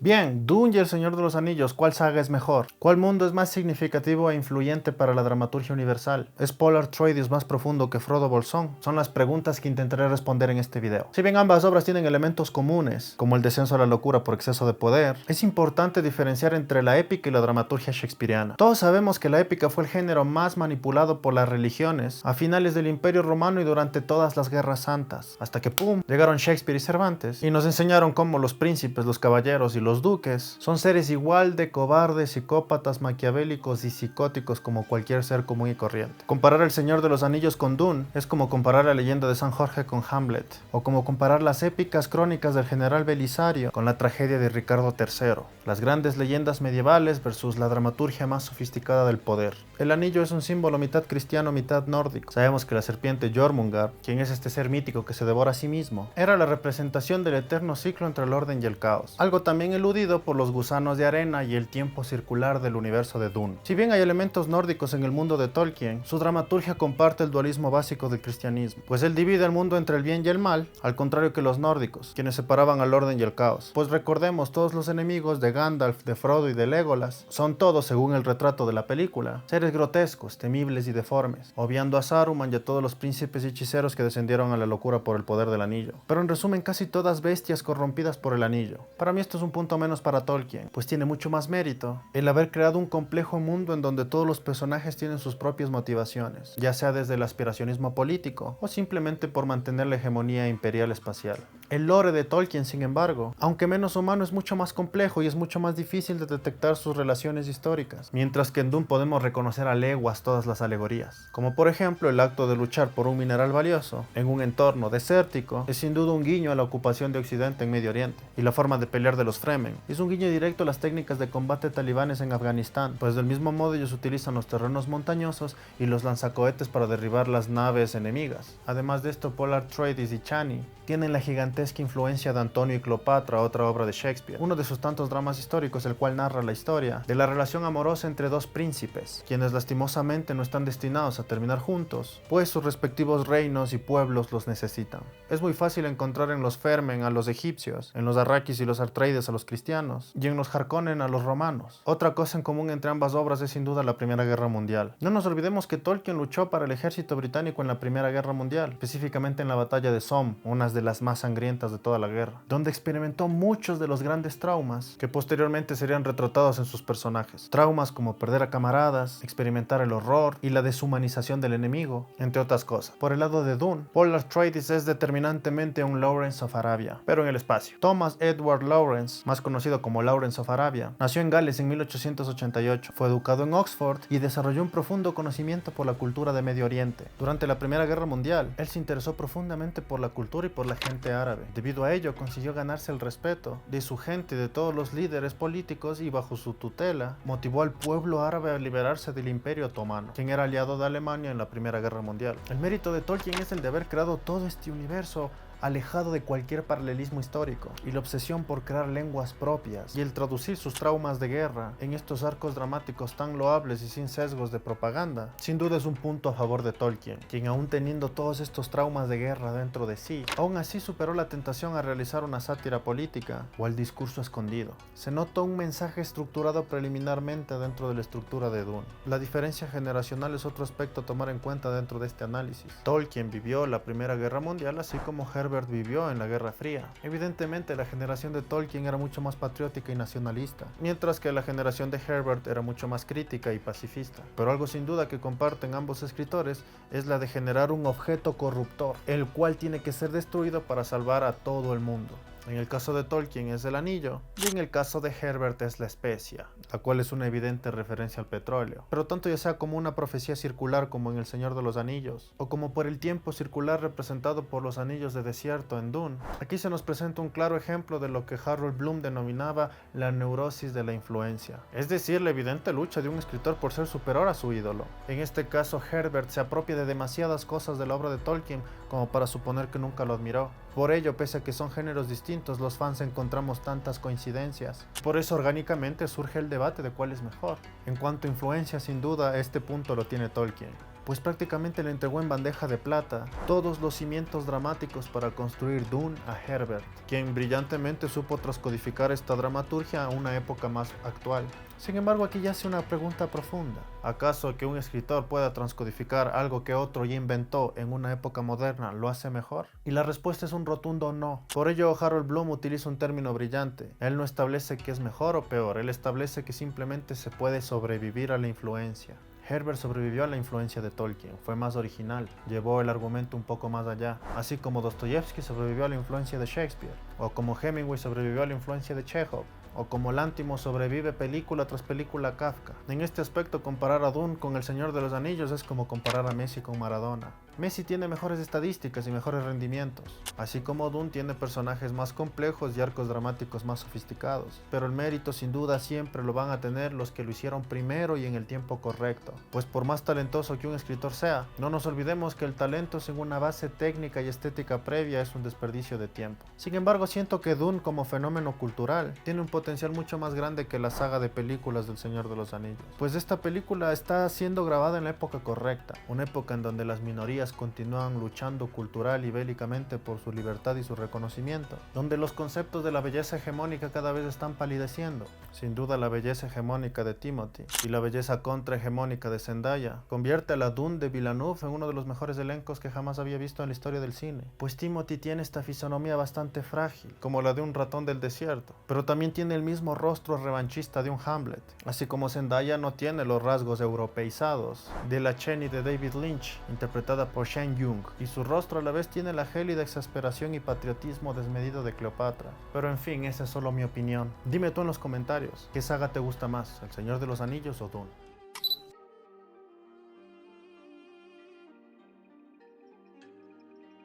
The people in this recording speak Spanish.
Bien, Dune y El Señor de los Anillos, ¿cuál saga es mejor? ¿Cuál mundo es más significativo e influyente para la dramaturgia universal? ¿Es Paul Atreides más profundo que Frodo Bolsón? Son las preguntas que intentaré responder en este video. Si bien ambas obras tienen elementos comunes, como el descenso a la locura por exceso de poder, es importante diferenciar entre la épica y la dramaturgia shakespeariana. Todos sabemos que la épica fue el género más manipulado por las religiones a finales del Imperio Romano y durante todas las guerras santas, hasta que ¡pum!, llegaron Shakespeare y Cervantes y nos enseñaron cómo los príncipes, los caballeros y los duques son seres igual de cobardes, psicópatas, maquiavélicos y psicóticos como cualquier ser común y corriente. Comparar El Señor de los Anillos con Dune es como comparar la leyenda de San Jorge con Hamlet, o como comparar las épicas crónicas del general Belisario con la tragedia de Ricardo III, las grandes leyendas medievales versus la dramaturgia más sofisticada del poder. El anillo es un símbolo mitad cristiano, mitad nórdico. Sabemos que la serpiente Jormungand, quien es este ser mítico que se devora a sí mismo, era la representación del eterno ciclo entre el orden y el caos, algo también eludido por los gusanos de arena y el tiempo circular del universo de Dune. Si bien hay elementos nórdicos en el mundo de Tolkien, su dramaturgia comparte el dualismo básico del cristianismo, pues él divide el mundo entre el bien y el mal, al contrario que los nórdicos, quienes separaban al orden y el caos. Pues recordemos, todos los enemigos de Gandalf, de Frodo y de Legolas son todos, según el retrato de la película, seres grotescos, temibles y deformes, obviando a Saruman y a todos los príncipes y hechiceros que descendieron a la locura por el poder del anillo. Pero en resumen, casi todas bestias corrompidas por el anillo. Para mí esto es un punto menos para Tolkien, pues tiene mucho más mérito el haber creado un complejo mundo en donde todos los personajes tienen sus propias motivaciones, ya sea desde el aspiracionismo político o simplemente por mantener la hegemonía imperial espacial. El lore de Tolkien, sin embargo, aunque menos humano, es mucho más complejo y es mucho más difícil de detectar sus relaciones históricas, mientras que en Dune podemos reconocer a leguas todas las alegorías, como por ejemplo el acto de luchar por un mineral valioso en un entorno desértico es sin duda un guiño a la ocupación de Occidente en Medio Oriente, y la forma de pelear de los Fremen es un guiño directo a las técnicas de combate talibanes en Afganistán, pues del mismo modo ellos utilizan los terrenos montañosos y los lanzacohetes para derribar las naves enemigas. Además de esto, Paul Atreides y Chani tienen la gigantesca influencia de Antonio y Cleopatra, otra obra de Shakespeare, uno de sus tantos dramas históricos, el cual narra la historia de la relación amorosa entre dos príncipes, quienes lastimosamente no están destinados a terminar juntos, pues sus respectivos reinos y pueblos los necesitan. Es muy fácil encontrar en los Fremen a los egipcios, en los Arrakis y los Atreides a los cristianos, y en los Harkonnen a los romanos. Otra cosa en común entre ambas obras es sin duda la Primera Guerra Mundial. No nos olvidemos que Tolkien luchó para el ejército británico en la Primera Guerra Mundial, específicamente en la batalla de Somme, una de las más sangrientas de toda la guerra, donde experimentó muchos de los grandes traumas que posteriormente serían retratados en sus personajes. Traumas como perder a camaradas, experimentar el horror y la deshumanización del enemigo, entre otras cosas. Por el lado de Dune, Paul Atreides es determinantemente un Lawrence of Arabia, pero en el espacio. Thomas Edward Lawrence, más conocido como Lawrence of Arabia, nació en Gales en 1888, fue educado en Oxford y desarrolló un profundo conocimiento por la cultura de Medio Oriente. Durante la Primera Guerra Mundial, él se interesó profundamente por la cultura y por la gente árabe. Debido a ello, consiguió ganarse el respeto de su gente y de todos los líderes políticos, y bajo su tutela motivó al pueblo árabe a liberarse del Imperio Otomano, quien era aliado de Alemania en la Primera Guerra Mundial. El mérito de Tolkien es el de haber creado todo este universo alejado de cualquier paralelismo histórico, y la obsesión por crear lenguas propias y el traducir sus traumas de guerra en estos arcos dramáticos tan loables y sin sesgos de propaganda, sin duda es un punto a favor de Tolkien, quien aún teniendo todos estos traumas de guerra dentro de sí, aún así superó la tentación a realizar una sátira política o al discurso escondido. Se nota un mensaje estructurado preliminarmente dentro de la estructura de Dune. La diferencia generacional es otro aspecto a tomar en cuenta dentro de este análisis. Tolkien vivió la Primera Guerra Mundial, así como Herbert vivió en la Guerra Fría. Evidentemente la generación de Tolkien era mucho más patriótica y nacionalista, mientras que la generación de Herbert era mucho más crítica y pacifista. Pero algo sin duda que comparten ambos escritores es la de generar un objeto corruptor, el cual tiene que ser destruido para salvar a todo el mundo. En el caso de Tolkien es el anillo, y en el caso de Herbert es la especia, la cual es una evidente referencia al petróleo. Pero tanto ya sea como una profecía circular como en El Señor de los Anillos, o como por el tiempo circular representado por los anillos de desierto en Dune, aquí se nos presenta un claro ejemplo de lo que Harold Bloom denominaba la neurosis de la influencia, es decir, la evidente lucha de un escritor por ser superior a su ídolo. En este caso, Herbert se apropia de demasiadas cosas de la obra de Tolkien como para suponer que nunca lo admiró. Por ello, pese a que son géneros distintos, los fans encontramos tantas coincidencias. Por eso orgánicamente surge el debate de cuál es mejor. En cuanto a influencia, sin duda, este punto lo tiene Tolkien. pues prácticamente le entregó en bandeja de plata todos los cimientos dramáticos para construir Dune a Herbert, quien brillantemente supo transcodificar esta dramaturgia a una época más actual. Sin embargo, aquí yace una pregunta profunda. ¿Acaso que un escritor pueda transcodificar algo que otro ya inventó en una época moderna lo hace mejor? Y la respuesta es un rotundo no. Por ello, Harold Bloom utiliza un término brillante. Él no establece que es mejor o peor, él establece que simplemente se puede sobrevivir a la influencia. Herbert sobrevivió a la influencia de Tolkien, fue más original, llevó el argumento un poco más allá, así como Dostoyevsky sobrevivió a la influencia de Shakespeare, o como Hemingway sobrevivió a la influencia de Chekhov, o como Lanthimos sobrevive película tras película a Kafka. En este aspecto, comparar a Dune con El Señor de los Anillos es como comparar a Messi con Maradona. Messi tiene mejores estadísticas y mejores rendimientos, así como Dune tiene personajes más complejos y arcos dramáticos más sofisticados, pero el mérito sin duda siempre lo van a tener los que lo hicieron primero y en el tiempo correcto, pues por más talentoso que un escritor sea, no nos olvidemos que el talento sin una base técnica y estética previa es un desperdicio de tiempo. Sin embargo, siento que Dune como fenómeno cultural tiene un potencial mucho más grande que la saga de películas del Señor de los Anillos, pues esta película está siendo grabada en la época correcta, una época en donde las minorías continúan luchando cultural y bélicamente por su libertad y su reconocimiento, donde los conceptos de la belleza hegemónica cada vez están palideciendo. Sin duda la belleza hegemónica de Timothy y la belleza contrahegemónica de Zendaya convierte a la Dune de Villeneuve en uno de los mejores elencos que jamás había visto en la historia del cine, pues Timothy tiene esta fisonomía bastante frágil, como la de un ratón del desierto, pero también tiene el mismo rostro revanchista de un Hamlet, así como Zendaya no tiene los rasgos europeizados de la Cheney de David Lynch, interpretada por Shane Young, y su rostro a la vez tiene la gélida exasperación y patriotismo desmedido de Cleopatra. Pero en fin, esa es solo mi opinión. Dime tú en los comentarios, ¿qué saga te gusta más, El Señor de los Anillos o Dune?